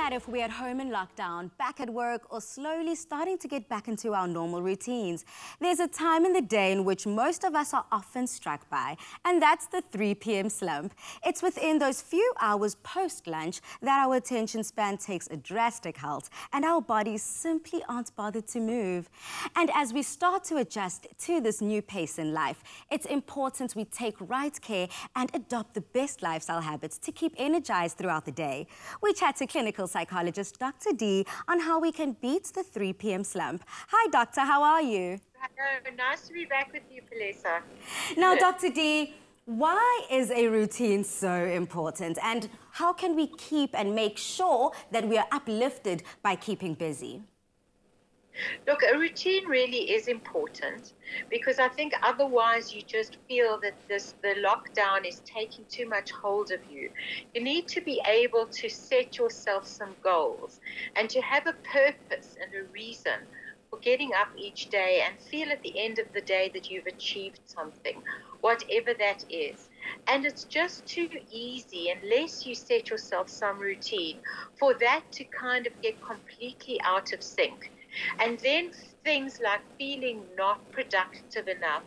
matter if we're at home in lockdown, back at work, or slowly starting to get back into our normal routines, there's a time in the day in which most of us are often struck by, and that's the 3 p.m. slump. It's within those few hours post-lunch that our attention span takes a drastic halt, and our bodies simply aren't bothered to move. And as we start to adjust to this new pace in life, it's important we take right care and adopt the best lifestyle habits to keep energized throughout the day. We chat to clinical psychologist Dr. D on how we can beat the 3 p.m. slump. Hi, doctor, how are you? Hello, nice to be back with you, Palesa. Now, Dr. D, why is a routine so important, and how can we keep and make sure that we are uplifted by keeping busy? Look, a routine really is important because I think otherwise you just feel that the lockdown is taking too much hold of you. You need to be able to set yourself some goals and to have a purpose and a reason for getting up each day and feel at the end of the day that you've achieved something, whatever that is. And it's just too easy, unless you set yourself some routine, for that to kind of get completely out of sync. And then things like feeling not productive enough,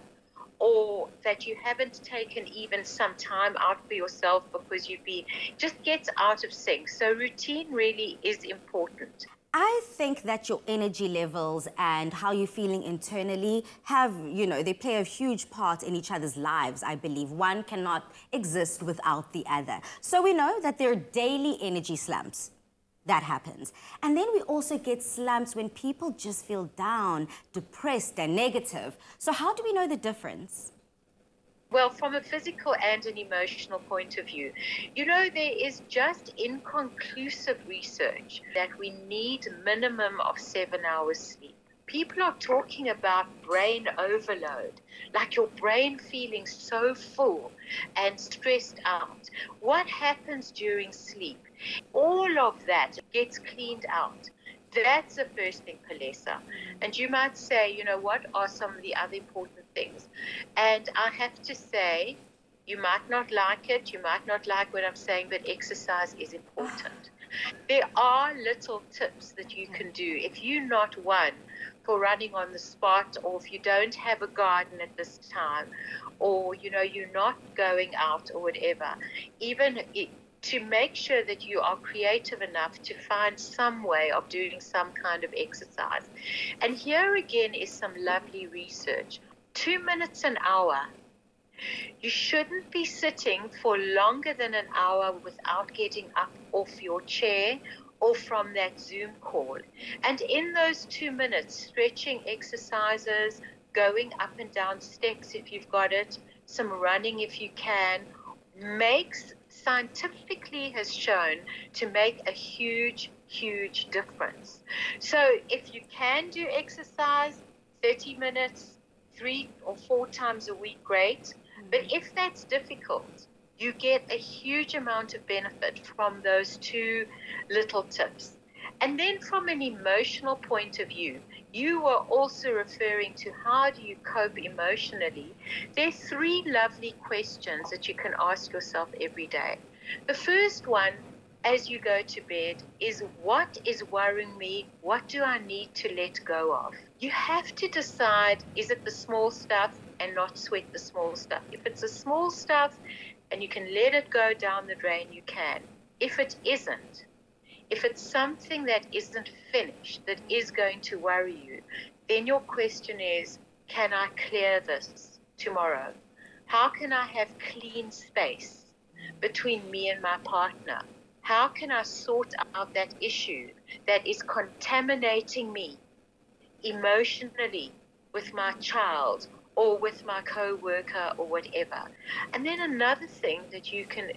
or that you haven't taken even some time out for yourself because you've been, just gets out of sync. So routine really is important. I think that your energy levels and how you're feeling internally have, they play a huge part in each other's lives, I believe. One cannot exist without the other. So we know that there are daily energy slumps. That happens. And then we also get slumps when people just feel down, depressed and negative. So how do we know the difference? Well, from a physical and an emotional point of view, there is just inconclusive research that we need a minimum of 7 hours sleep. People are talking about brain overload, like your brain feeling so full and stressed out. What happens during sleep? All of that gets cleaned out. That's the first thing, Palesa. And you might say, what are some of the other important things? And I have to say, you might not like it, you might not like what I'm saying, but exercise is important. There are little tips that you can do. If you're not one for running on the spot, or if you don't have a garden at this time, or, you're not going out or whatever, to make sure that you are creative enough to find some way of doing some kind of exercise. And here again is some lovely research. 2 minutes an hour. You shouldn't be sitting for longer than an hour without getting up off your chair or from that Zoom call. And in those 2 minutes, stretching exercises, going up and down steps if you've got it, some running if you can, scientifically has shown to make a huge, huge difference. So if you can do exercise, 30 minutes, 3 or 4 times a week, great. But if that's difficult, you get a huge amount of benefit from those 2 little tips. And then from an emotional point of view, you were also referring to how do you cope emotionally. There are 3 lovely questions that you can ask yourself every day. The first one, as you go to bed, is what is worrying me? What do I need to let go of? You have to decide, is it the small stuff, and not sweat the small stuff. If it's the small stuff and you can let it go down the drain, you can. If it isn't, if it's something that isn't finished, that is going to worry you, then your question is, can I clear this tomorrow? How can I have clean space between me and my partner? How can I sort out that issue that is contaminating me emotionally with my child or with my co-worker or whatever? And then another thing that you can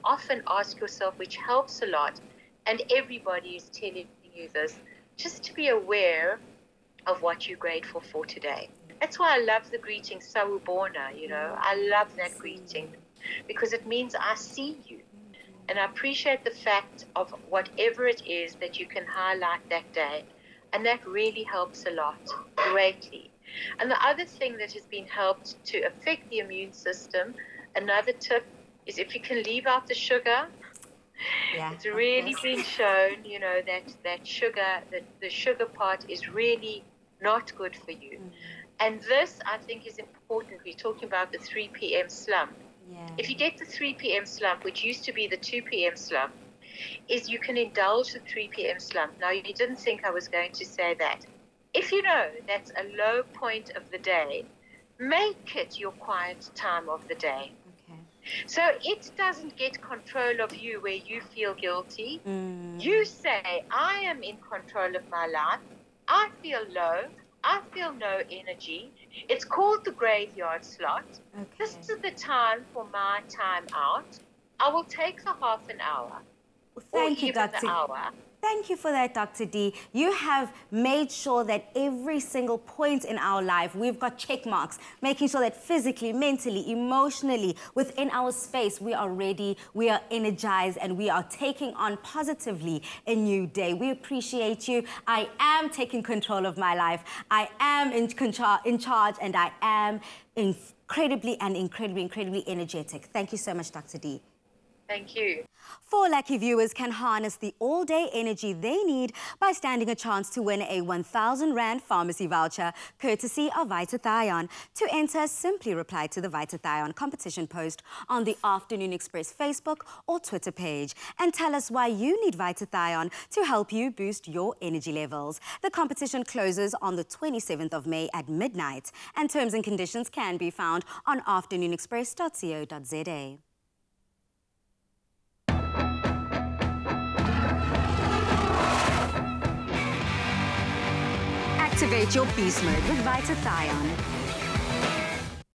often ask yourself, which helps a lot, and everybody is telling you this, just to be aware of what you're grateful for today. That's why I love the greeting Sawubona, I love that greeting because it means I see you. And I appreciate the fact of whatever it is that you can highlight that day. And that really helps a lot, greatly. And the other thing that has been helped to affect the immune system, another tip, is if you can leave out the sugar, Yeah, It's really been shown, you know, that sugar, the sugar part is really not good for you. And this, I think, is important. We're talking about the 3 p.m. slump. Yeah. If you get the 3 p.m. slump, which used to be the 2 p.m. slump, is you can indulge the 3 p.m. slump. Now, you didn't think I was going to say that. If you know that's a low point of the day, make it your quiet time of the day. Okay. So it doesn't get control of you where you feel guilty. You say, I am in control of my life. I feel low. I feel no energy. It's called the graveyard slot. Okay. This is the time for my time out. I will take the half an hour. Thank you, Dr. Thank you for that, Dr. D. You have made sure that every single point in our life, we've got check marks, making sure that physically, mentally, emotionally, within our space, we are ready, we are energized, and we are taking on positively a new day. We appreciate you. I am taking control of my life. I am in charge, and I am incredibly energetic. Thank you so much, Dr. D. Thank you. 4 lucky viewers can harness the all-day energy they need by standing a chance to win a 1,000 Rand pharmacy voucher, courtesy of Vita Thion. To enter, simply reply to the Vita Thion competition post on the Afternoon Express Facebook or Twitter page and tell us why you need Vita Thion to help you boost your energy levels. The competition closes on the 27th of May at midnight, and terms and conditions can be found on afternoonexpress.co.za. Activate your beast mode with Vita Thion.